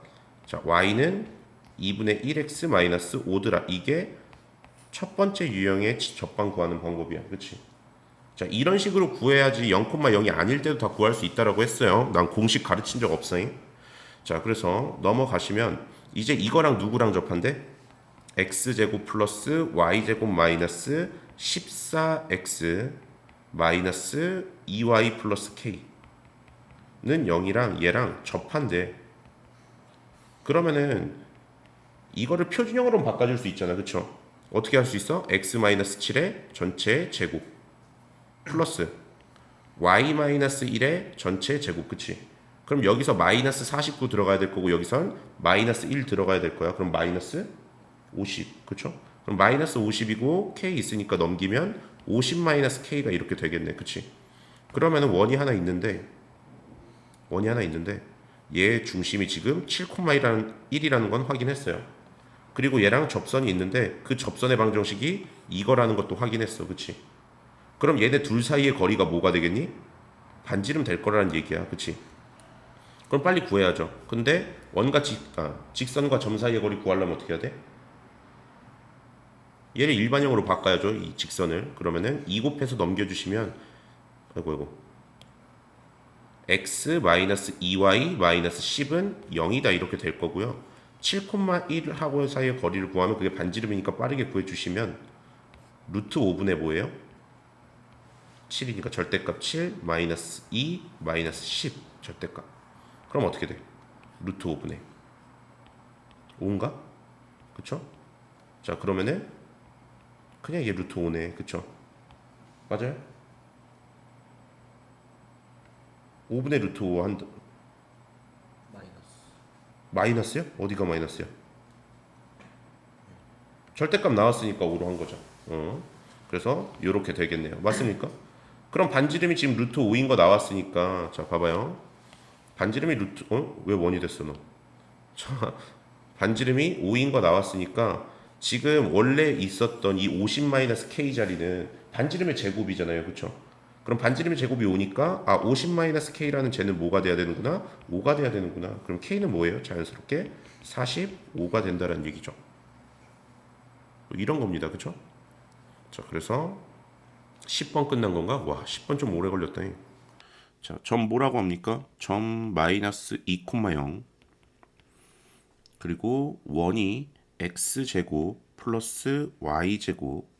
자 y는 2분의 1x 마이너스 5더라. 이게 첫 번째 유형의 적방 구하는 방법이야. 그렇지? 자 이런 식으로 구해야지 0,0이 아닐 때도 다 구할 수 있다라고 했어요. 난 공식 가르친 적 없어요. 자 그래서 넘어가시면 이제 이거랑 누구랑 접한대? x제곱 플러스 y제곱 마이너스 14x 마이너스 2y 플러스 k는 0이랑 얘랑 접한대. 그러면은 이거를 표준형으로 바꿔줄 수 있잖아. 그쵸? 어떻게 할 수 있어? x 마이너스 7의 전체 제곱 플러스 y 마이너스 1의 전체 제곱. 그치? 그럼 여기서 마이너스 49 들어가야 될 거고 여기선 마이너스 1 들어가야 될 거야. 그럼 마이너스 50. 그쵸? 그럼 마이너스 50이고 k 있으니까 넘기면 50 마이너스 k가 이렇게 되겠네. 그치? 그러면은 원이 하나 있는데 얘 중심이 지금 7,1이라는 건 확인했어요. 그리고 얘랑 접선이 있는데 그 접선의 방정식이 이거라는 것도 확인했어. 그치? 그럼 얘네 둘 사이의 거리가 뭐가 되겠니? 반지름 될 거라는 얘기야. 그치? 그럼 빨리 구해야죠. 근데 원과 직선과 점 사이의 거리 구하려면 어떻게 해야 돼? 얘를 일반형으로 바꿔야죠. 이 직선을. 그러면은 2 곱해서 넘겨주시면 아이고 x 마이너스 2y 마이너스 10은 0이다 이렇게 될 거고요. 7,1하고 사이의 거리를 구하면 그게 반지름이니까 빠르게 구해주시면 루트 5분의 뭐예요? 7이니까 절대값 7 마이너스 2 마이너스 10 절대값. 그럼 어떻게 돼? 루트 5분의 5인가? 그쵸? 자 그러면은 그냥 얘 루트 5네. 그쵸? 맞아요? 5분의 루트 5 한 마이너스요? 어디가 마이너스요? 절대값 나왔으니까 5로 한 거죠. 그래서 이렇게 되겠네요. 맞습니까? 그럼 반지름이 지금 루트 5인 거 나왔으니까 자 봐봐요. 반지름이 루트 왜 원이 됐어 너? 자 반지름이 5인 거 나왔으니까 지금 원래 있었던 이 50-k 자리는 반지름의 제곱이잖아요. 그쵸? 그럼 반지름의 제곱이 5니까 50-k라는 쟤는 뭐가 돼야 되는구나? 5가 돼야 되는구나. 그럼 k는 뭐예요? 자연스럽게 45가 된다는 얘기죠. 이런 겁니다. 그쵸? 자 그래서 10번 끝난 건가? 와 10번 좀 오래 걸렸다니. 자, 점 뭐라고 합니까? 점 마이너스 2,0 그리고 원이 x제곱 플러스 y제곱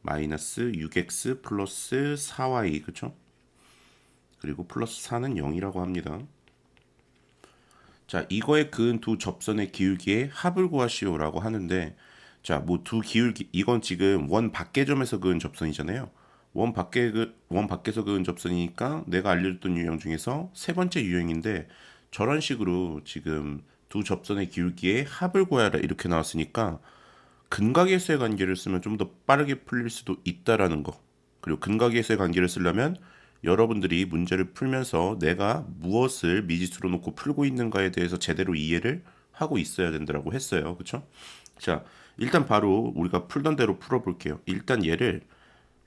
마이너스 6x 플러스 4y 그쵸? 그리고 플러스 4는 0이라고 합니다. 자 이거에 그은 두 접선의 기울기의 합을 구하시오라고 하는데 자 뭐 두 기울기 이건 지금 원 밖의 점에서 그은 접선이잖아요. 원 밖에서 그은 접선이니까 내가 알려줬던 유형 중에서 세 번째 유형인데 저런 식으로 지금 두 접선의 기울기의 합을 구하라 이렇게 나왔으니까 근각의수의 관계를 쓰면 좀 더 빠르게 풀릴 수도 있다라는 거. 그리고 근각의수의 관계를 쓰려면 여러분들이 문제를 풀면서 내가 무엇을 미지수로 놓고 풀고 있는가에 대해서 제대로 이해를 하고 있어야 된다고 했어요. 그쵸? 자, 일단 바로 우리가 풀던 대로 풀어볼게요. 일단 얘를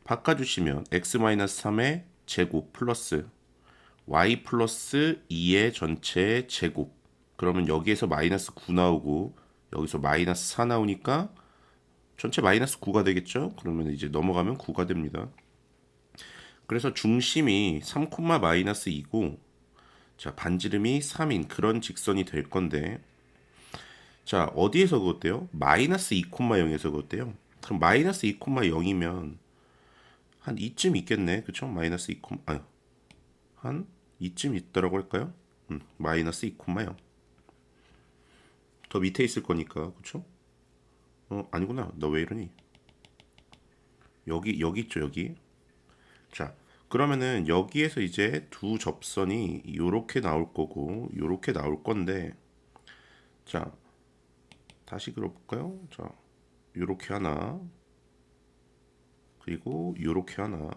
바꿔주시면 x-3의 제곱 플러스 y 플러스 2의 전체 제곱 그러면 여기에서 마이너스 9 나오고 여기서 마이너스 4 나오니까 전체 마이너스 9가 되겠죠? 그러면 이제 넘어가면 9가 됩니다. 그래서 중심이 3, 마이너스 2고 자 반지름이 3인 그런 직선이 될 건데 자 어디에서 그었대요? 마이너스 2,0에서 그었대요. 그럼 마이너스 2,0이면 한 이쯤 있겠네. 그쵸? 마이너스 2, 한 이쯤 있더라고 할까요? 마이너스 2,0. 더 밑에 있을 거니까. 그쵸? 아니구나. 너 왜 이러니? 여기 있죠, 여기. 자, 그러면은 여기에서 이제 두 접선이 요렇게 나올 거고 요렇게 나올 건데 자, 다시 그려볼까요? 자, 요렇게 하나, 그리고 요렇게 하나.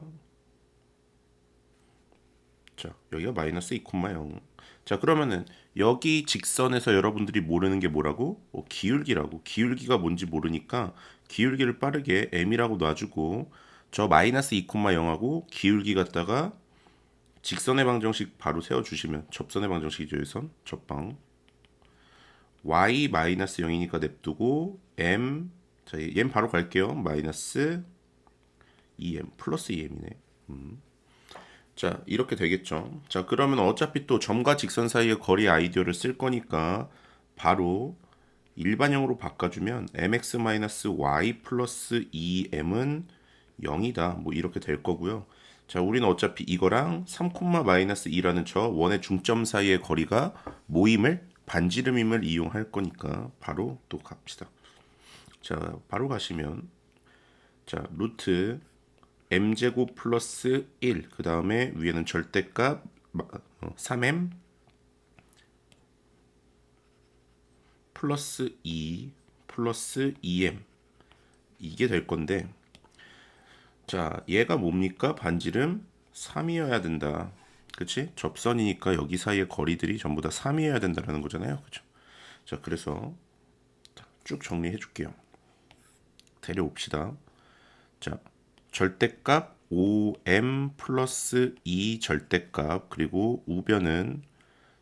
자, 여기가 마이너스 2,0. 자, 그러면은 여기 직선에서 여러분들이 모르는 게 뭐라고? 기울기라고. 기울기가 뭔지 모르니까 기울기를 빠르게 m이라고 놔주고, 저 마이너스 2,0하고 기울기 갖다가 직선의 방정식 바로 세워주시면, 접선의 방정식이죠. 여기선 접방 y 마이너스 0이니까 냅두고 m, 자, 얘는 바로 갈게요. 마이너스 2m 플러스 2m이네. 자, 이렇게 되겠죠. 자, 그러면 어차피 또 점과 직선 사이의 거리 아이디어를 쓸 거니까 바로 일반형으로 바꿔주면 mx-y 플러스 2m은 0이다. 뭐 이렇게 될 거고요. 자, 우리는 어차피 이거랑 3,-2라는 저 원의 중점 사이의 거리가 모임을, 반지름임을 이용할 거니까 바로 또 갑시다. 자, 바로 가시면, 자, 루트 m제곱 플러스 1, 그 다음에 위에는 절대값 3m 플러스 2 플러스 2m, 이게 될 건데, 자, 얘가 뭡니까? 반지름 3이어야 된다. 그치? 접선이니까 여기 사이의 거리들이 전부 다 3이어야 된다는 거잖아요. 그죠? 자, 그래서 쭉 정리해 줄게요. 데려옵시다. 자, 절대값 5m 플러스 2 절대값, 그리고 우변은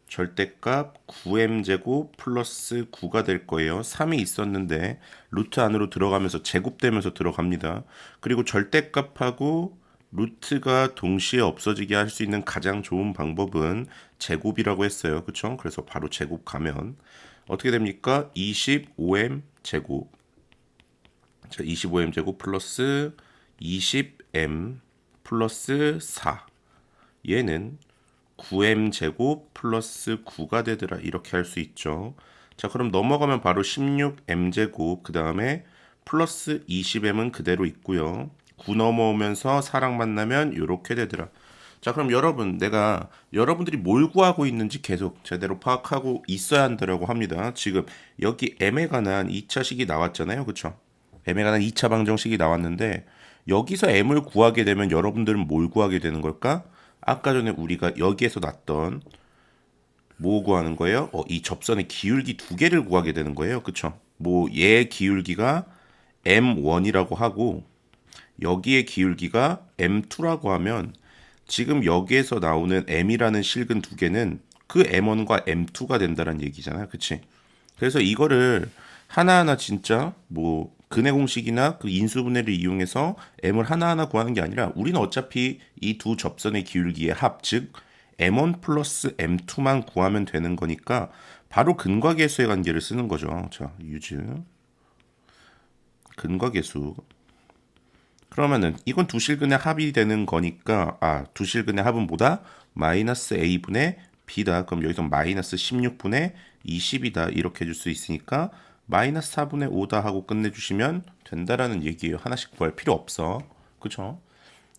절대값 9m 제곱 플러스 9가 될 거예요. 3이 있었는데 루트 안으로 들어가면서 제곱되면서 들어갑니다. 그리고 절대값하고 루트가 동시에 없어지게 할 수 있는 가장 좋은 방법은 제곱이라고 했어요. 그쵸? 그래서 바로 제곱 가면 어떻게 됩니까? 25m 제곱. 자, 25m 제곱 플러스 20m 플러스 4. 얘는 9m 제곱 플러스 9가 되더라. 이렇게 할 수 있죠. 자, 그럼 넘어가면 바로 16m 제곱, 그 다음에 플러스 20m은 그대로 있고요. 9 넘어오면서 4랑 만나면 이렇게 되더라. 자, 그럼 여러분, 내가 여러분들이 뭘 구하고 있는지 계속 제대로 파악하고 있어야 한다고 합니다. 지금 여기 m에 관한 2차식이 나왔잖아요. 그쵸? m에 관한 2차 방정식이 나왔는데, 여기서 m을 구하게 되면 여러분들은 뭘 구하게 되는 걸까? 아까 전에 우리가 여기에서 났던 뭐 구하는 거예요? 이 접선의 기울기 두 개를 구하게 되는 거예요. 그쵸? 뭐 얘 기울기가 m1이라고 하고 여기의 기울기가 m2라고 하면 지금 여기에서 나오는 m이라는 실근 두 개는 그 m1과 m2가 된다는 얘기잖아요. 그치? 그래서 이거를 하나하나 진짜 뭐 근해 공식이나 그 인수분해를 이용해서 m을 하나하나 구하는 게 아니라 우리는 어차피 이 두 접선의 기울기의 합, 즉 m1 플러스 m2만 구하면 되는 거니까 바로 근과계수의 관계를 쓰는 거죠. 자, 유즈 근과계수. 그러면은 이건 두 실근의 합이 되는 거니까, 두 실근의 합은 뭐다? 마이너스 a분의 b다. 그럼 여기서 마이너스 16분의 20이다. 이렇게 해줄 수 있으니까 마이너스 4분의 5다 하고 끝내주시면 된다라는 얘기예요. 하나씩 구할 필요 없어. 그쵸?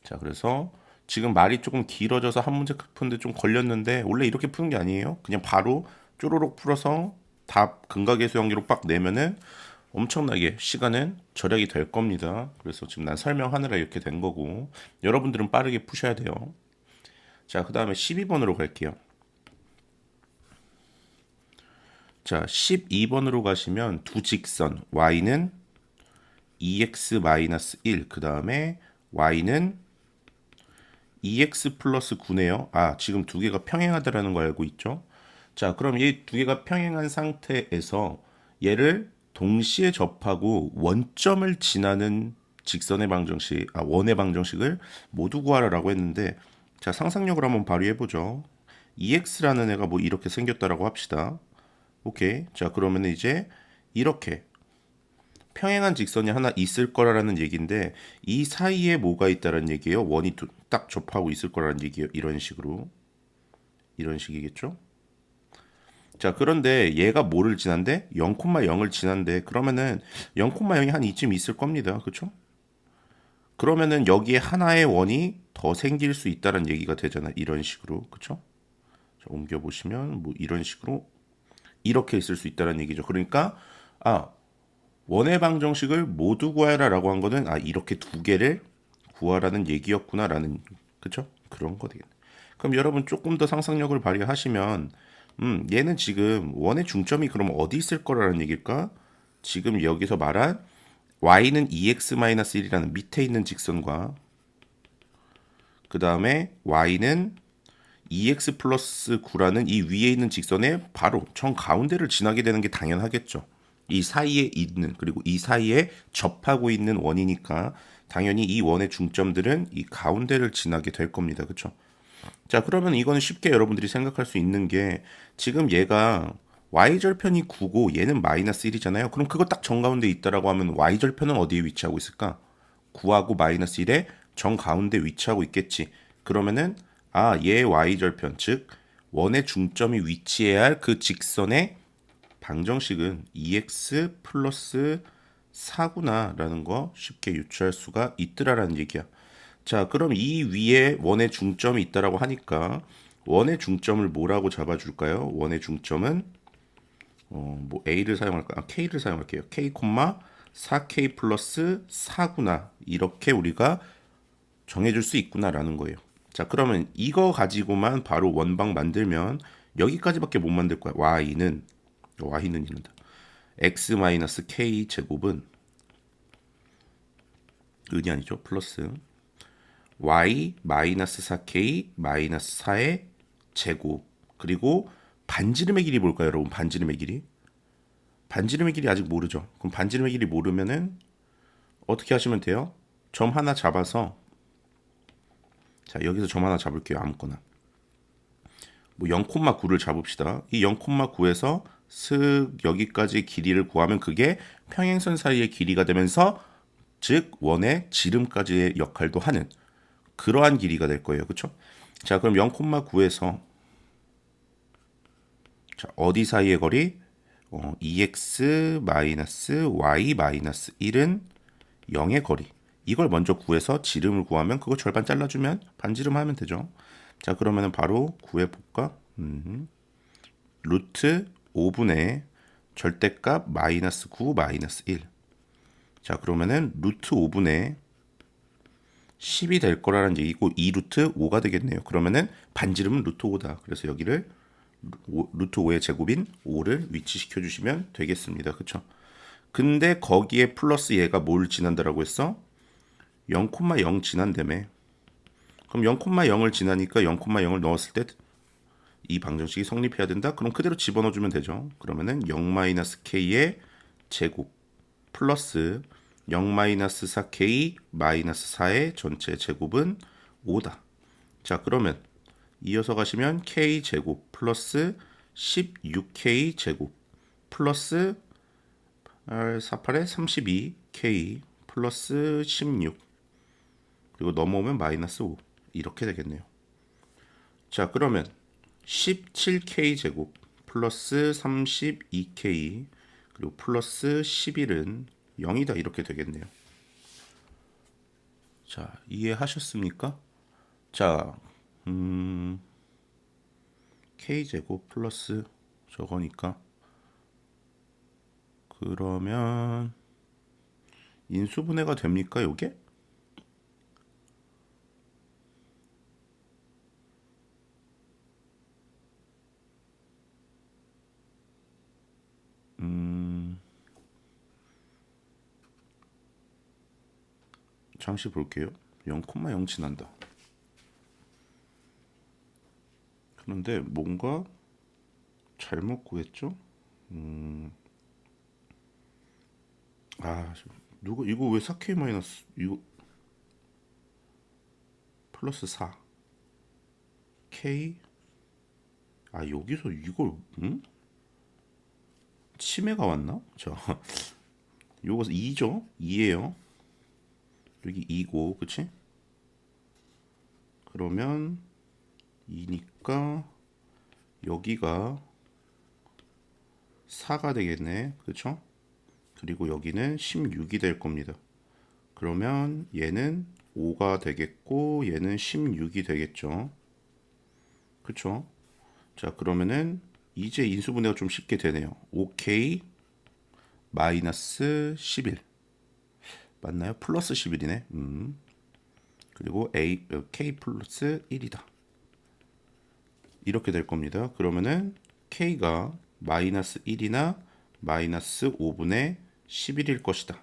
자, 그래서 지금 말이 조금 길어져서 한 문제 푸는데 좀 걸렸는데 원래 이렇게 푸는 게 아니에요. 그냥 바로 쪼로록 풀어서 답 근각계수 연계로 빡 내면은 엄청나게 시간은 절약이 될 겁니다. 그래서 지금 난 설명하느라 이렇게 된 거고 여러분들은 빠르게 푸셔야 돼요. 자, 그 다음에 12번으로 갈게요. 자, 12번으로 가시면 두 직선 y는 2x-1, 그 다음에 y는 2x 플러스 9네요. 지금 두 개가 평행하다라는 거 알고 있죠? 자, 그럼 이 두 개가 평행한 상태에서 얘를 동시에 접하고 원점을 지나는 직선의 방정식, 원의 방정식을 모두 구하라고 했는데, 자, 상상력을 한번 발휘해보죠. 2x라는 애가 뭐 이렇게 생겼다라고 합시다. 오케이. 자, 그러면 이제 이렇게 평행한 직선이 하나 있을 거라는 얘기인데 이 사이에 뭐가 있다는 얘기예요? 원이 딱 접하고 있을 거라는 얘기예요. 이런 식으로. 이런 식이겠죠? 자, 그런데 얘가 뭐를 지난데? 0,0을 지난데 그러면은 0,0이 한 이쯤 있을 겁니다. 그렇죠? 그러면은 여기에 하나의 원이 더 생길 수 있다는 얘기가 되잖아. 이런 식으로. 그렇죠? 자, 옮겨 보시면 뭐 이런 식으로 이렇게 있을 수 있다는 얘기죠. 그러니까 아, 원의 방정식을 모두 구하라라고 한 거는 이렇게 두 개를 구하라는 얘기였구나라는 그쵸? 그런 거 되겠네. 그럼 여러분 조금 더 상상력을 발휘하시면 얘는 지금 원의 중점이 그럼 어디 있을 거라는 얘기일까? 지금 여기서 말한 y는 2x-1이라는 밑에 있는 직선과 그 다음에 y는 2x 플러스 9라는 이 위에 있는 직선의 바로 정 가운데를 지나게 되는 게 당연하겠죠. 이 사이에 있는 그리고 이 사이에 접하고 있는 원이니까 당연히 이 원의 중점들은 이 가운데를 지나게 될 겁니다. 그렇죠? 자, 그러면 이거는 쉽게 여러분들이 생각할 수 있는 게 지금 얘가 y절편이 9고 얘는 마이너스 1이잖아요. 그럼 그거 딱 정가운데 있다라고 하면 y절편은 어디에 위치하고 있을까? 9하고 마이너스 1의 정가운데 위치하고 있겠지. 그러면은 얘 y절편 즉 원의 중점이 위치해야 할 그 직선의 방정식은 2x 플러스 4구나라는 거 쉽게 유추할 수가 있더라라는 얘기야. 자, 그럼 이 위에 원의 중점이 있다라고 하니까 원의 중점을 뭐라고 잡아줄까요? 원의 중점은 뭐 a를 사용할까? k를 사용할게요. k, 4k 플러스 4구나 이렇게 우리가 정해줄 수 있구나라는 거예요. 자, 그러면 이거 가지고만 바로 원방 만들면 여기까지밖에 못 만들 거야. y는 이런다. x-k 제곱은 은이 아니죠. 플러스 y 마이너스 4k 마이너스 4의 제곱 그리고 반지름의 길이 뭘까요, 여러분? 반지름의 길이 아직 모르죠. 그럼 반지름의 길이 모르면은 어떻게 하시면 돼요? 점 하나 잡아서 자, 여기서 점 하나 잡을게요. 아무거나 뭐 0,9를 잡읍시다. 이 0,9에서 슥 여기까지 길이를 구하면 그게 평행선 사이의 길이가 되면서 즉 원의 지름까지의 역할도 하는 그러한 길이가 될 거예요. 그렇죠? 자, 그럼 0,9에서 자, 어디 사이의 거리? 2x y 1은 0의 거리. 이걸 먼저 구해서 지름을 구하면 그거 절반 잘라주면 반지름 하면 되죠. 자, 그러면은 바로 구해볼까? 루트 5분의 절대값 마이너스 9 마이너스 1. 자, 그러면은 루트 5분의 10이 될 거라는 얘기고 2 루트 5가 되겠네요. 그러면은 반지름은 루트 5다. 그래서 여기를 루트 5의 제곱인 5를 위치시켜 주시면 되겠습니다. 그쵸? 근데 거기에 플러스 얘가 뭘 지난다라고 했어? 0,0 지난다며. 그럼 0,0을 지나니까 0,0을 넣었을 때 이 방정식이 성립해야 된다? 그럼 그대로 집어넣어주면 되죠. 그러면은 0-k의 제곱 플러스 0-4k 마이너스 4의 전체 제곱은 5다. 자, 그러면 이어서 가시면 k 제곱 플러스 16k 제곱 플러스 48에 32k 플러스 16 그리고 넘어오면 마이너스 5 이렇게 되겠네요. 자, 그러면 17k 제곱 플러스 32k 그리고 플러스 11은 0이다 이렇게 되겠네요. 자, 이해하셨습니까? 자, k 제곱 플러스 저거니까 그러면 인수분해가 됩니까, 요게? 잠시 볼게요. 0,0 지난다. 그런데 뭔가 잘못 구했죠? 누가 이거 왜 4K 마이너스 이거 플러스 4 K 여기서 이걸 치매가 왔나? 자, 요거 2죠? 2예요. 여기 2고, 그치? 그러면 2니까 여기가 4가 되겠네. 그쵸? 그리고 여기는 16이 될 겁니다. 그러면 얘는 5가 되겠고 얘는 16이 되겠죠. 그쵸? 자, 그러면은 이제 인수분해가 좀 쉽게 되네요. 5K 마이너스 11 맞나요? 플러스 11이네. 그리고 K 플러스 1이다. 이렇게 될 겁니다. 그러면은 K가 마이너스 1이나 마이너스 5분의 11일 것이다.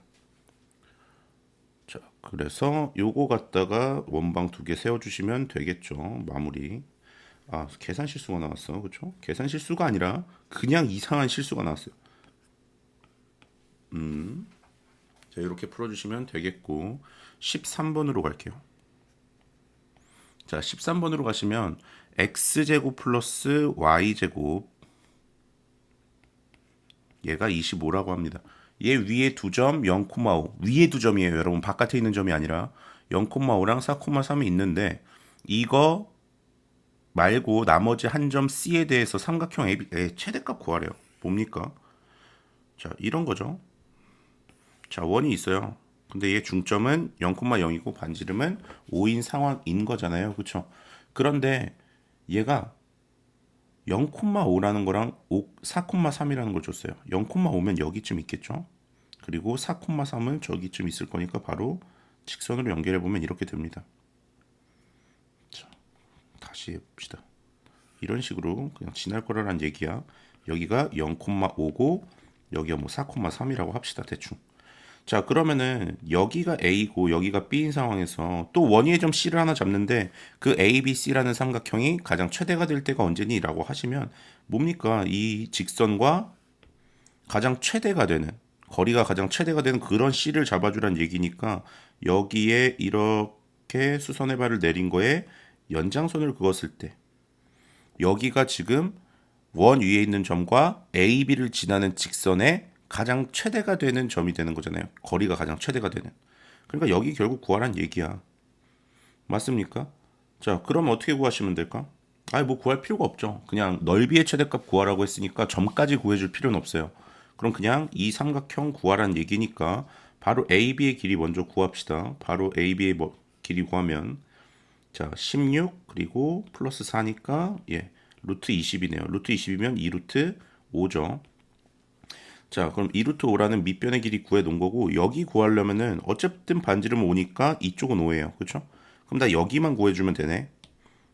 자, 그래서 요거 갖다가 원방 두 개 세워주시면 되겠죠. 마무리. 아, 계산 실수가 나왔어. 그쵸? 계산 실수가 아니라 그냥 이상한 실수가 나왔어요. 자, 이렇게 풀어주시면 되겠고 13번으로 갈게요. 자, 13번으로 가시면 x제곱 플러스 y제곱 얘가 25라고 합니다. 얘 위에 두 점 0,5 위에 두 점이에요. 여러분 바깥에 있는 점이 아니라 0,5랑 4,3이 있는데 이거 말고 나머지 한 점 C에 대해서 삼각형 AB의 최대값 구하래요. 뭡니까? 자, 이런 거죠. 자, 원이 있어요. 근데 얘 중점은 0,0이고 반지름은 5인 상황인 거잖아요. 그렇죠? 그런데 얘가 0,5라는 거랑 4,3이라는 걸 줬어요. 0,5면 여기쯤 있겠죠? 그리고 4,3은 저기쯤 있을 거니까 바로 직선으로 연결해 보면 이렇게 됩니다. 자, 다시 해봅시다. 이런 식으로 그냥 지날 거라는 얘기야. 여기가 0,5고 여기가 뭐 4,3이라고 합시다. 대충. 자, 그러면은 여기가 A고 여기가 B인 상황에서 또 원위의 점 C를 하나 잡는데 그 ABC라는 삼각형이 가장 최대가 될 때가 언제니? 라고 하시면 뭡니까? 이 직선과 가장 최대가 되는 거리가 가장 최대가 되는 그런 C를 잡아주란 얘기니까 여기에 이렇게 수선의 발을 내린 거에 연장선을 그었을 때 여기가 지금 원 위에 있는 점과 AB를 지나는 직선의 가장 최대가 되는 점이 되는 거잖아요. 거리가 가장 최대가 되는. 그러니까 여기 결국 구하란 얘기야. 맞습니까? 자, 그럼 어떻게 구하시면 될까? 아니, 뭐 구할 필요가 없죠. 그냥 넓이의 최대값 구하라고 했으니까 점까지 구해줄 필요는 없어요. 그럼 그냥 이 삼각형 구하란 얘기니까 바로 AB의 길이 먼저 구합시다. 바로 AB의 길이 구하면 자, 16 그리고 플러스 4니까 예, 루트 20이네요. 루트 20이면 2루트 5죠. 자, 그럼 2루트 5라는 밑변의 길이 구해 놓은 거고 여기 구하려면은 어쨌든 반지름 5니까 이쪽은 5예요. 그쵸? 그럼 나 여기만 구해주면 되네.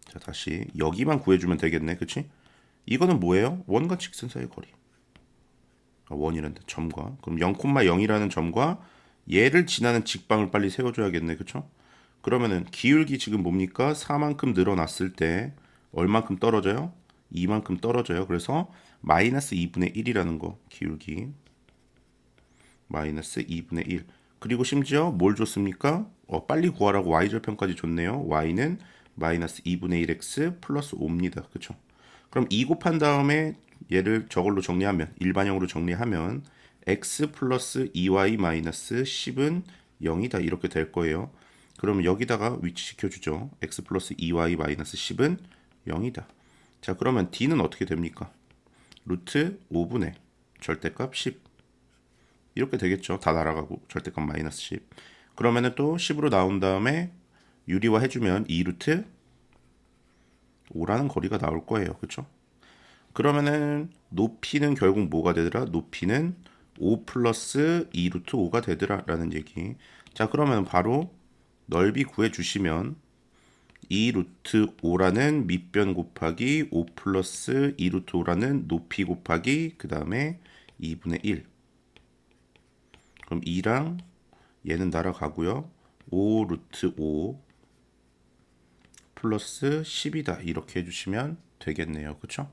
자, 다시 여기만 구해주면 되겠네. 그치? 이거는 뭐예요? 원과 직선 사이의 거리. 아, 원이란다. 점과. 그럼 0,0이라는 점과 얘를 지나는 직방을 빨리 세워줘야겠네. 그쵸? 그러면은 기울기 지금 뭡니까? 4만큼 늘어났을 때 얼만큼 떨어져요? 2만큼 떨어져요. 그래서 마이너스 2분의 1이라는 거 기울기 마이너스 2분의 1 그리고 심지어 뭘 줬습니까? 빨리 구하라고 y절편까지 줬네요. y는 마이너스 2분의 1x 플러스 5입니다. 그쵸? 그럼 2 곱한 다음에 얘를 저걸로 정리하면 일반형으로 정리하면 x 플러스 2y 마이너스 10은 0이다 이렇게 될 거예요. 그러면 여기다가 위치시켜주죠. x 플러스 2y 마이너스 10은 0이다. 자, 그러면 d는 어떻게 됩니까? 루트 5분의 절대값 10 이렇게 되겠죠. 다 날아가고 절대값 마이너스 10 그러면은 또 10으로 나온 다음에 유리화 해주면 2루트 5라는 거리가 나올 거예요. 그쵸? 그러면은 높이는 결국 뭐가 되더라? 높이는 5 플러스 2루트 5가 되더라 라는 얘기. 자, 그러면 바로 넓이 구해주시면 2루트 5라는 밑변 곱하기 5 플러스 2루트 5라는 높이 곱하기 그 다음에 2분의 1 그럼 2랑 얘는 날아가고요. 5 루트 5 플러스 10이다 이렇게 해주시면 되겠네요. 그쵸?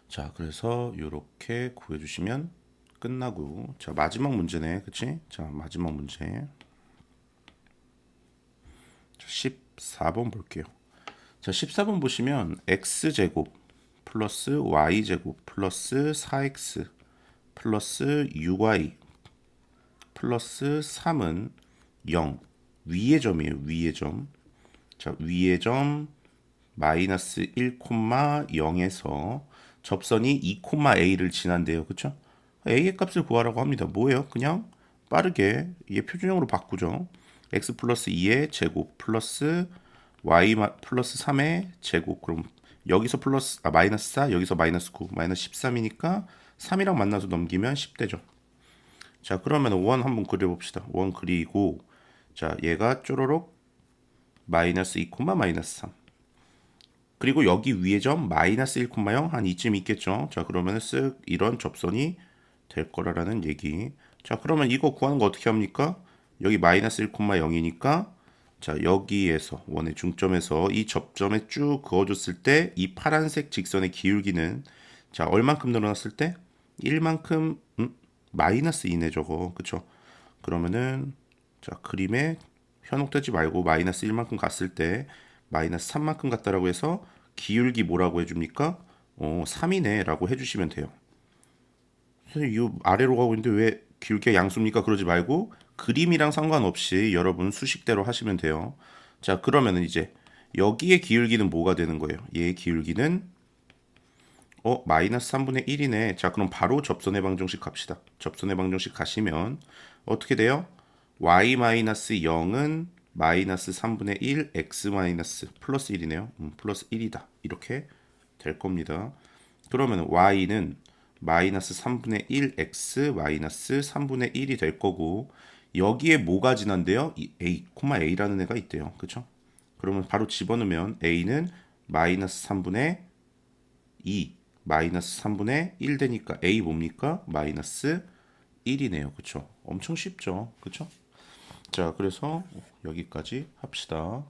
자, 그래서 이렇게 구해주시면 끝나고 자, 마지막 문제네. 그치? 자, 마지막 문제 14번 볼게요. 자, 14번 보시면 x제곱 플러스 y제곱 플러스 4x 플러스 6y 플러스 3은 0 위의 점이에요. 위의 점. 자, 위의 점 마이너스 1,0에서 접선이 2,a를 지난대요. 그쵸? a의 값을 구하라고 합니다. 뭐예요? 그냥 빠르게 얘 표준형으로 바꾸죠. x 플러스 2의 제곱 플러스 y 플러스 3의 제곱 그럼 여기서 마이너스 4 여기서 마이너스 9 마이너스 13이니까 3이랑 만나서 넘기면 10되죠. 자, 그러면 원 한번 그려봅시다. 원 그리고 자, 얘가 쪼로록 마이너스 2, 마이너스 3. 그리고 여기 위에 점 마이너스 1, 0 한 이쯤 있겠죠. 자, 그러면 쓱 이런 접선이 될 거라는 얘기. 자, 그러면 이거 구하는 거 어떻게 합니까? 여기 마이너스 1, 0이니까 자, 여기에서 원의 중점에서 이 접점에 쭉 그어줬을 때 이 파란색 직선의 기울기는 자, 얼만큼 늘어났을 때? 1만큼 마이너스 2네 저거. 그쵸? 그러면은 자, 그림에 현혹되지 말고 마이너스 1만큼 갔을 때 마이너스 3만큼 갔다라고 해서 기울기 뭐라고 해줍니까? 3이네 라고 해주시면 돼요. 선생님 이 아래로 가고 있는데 왜 기울기가 양수입니까? 그러지 말고 그림이랑 상관없이 여러분 수식대로 하시면 돼요. 자, 그러면은 이제 여기에 기울기는 뭐가 되는 거예요? 얘의 기울기는 마이너스 3분의 1이네. 자, 그럼 바로 접선의 방정식 갑시다. 접선의 방정식 가시면 어떻게 돼요? y 마이너스 0은 마이너스 3분의 1 x 마이너스 플러스 1이네요. 플러스 1이다. 이렇게 될 겁니다. 그러면 y는 마이너스 3분의 1 x 마이너스 3분의 1이 될 거고 여기에 뭐가 지난데요? 이 a, a라는 애가 있대요. 그쵸? 그러면 바로 집어넣으면 a는 마이너스 3분의 2 마이너스 3분의 1 되니까 a 뭡니까? 마이너스 1이네요. 그쵸? 엄청 쉽죠? 그쵸? 자, 그래서 여기까지 합시다.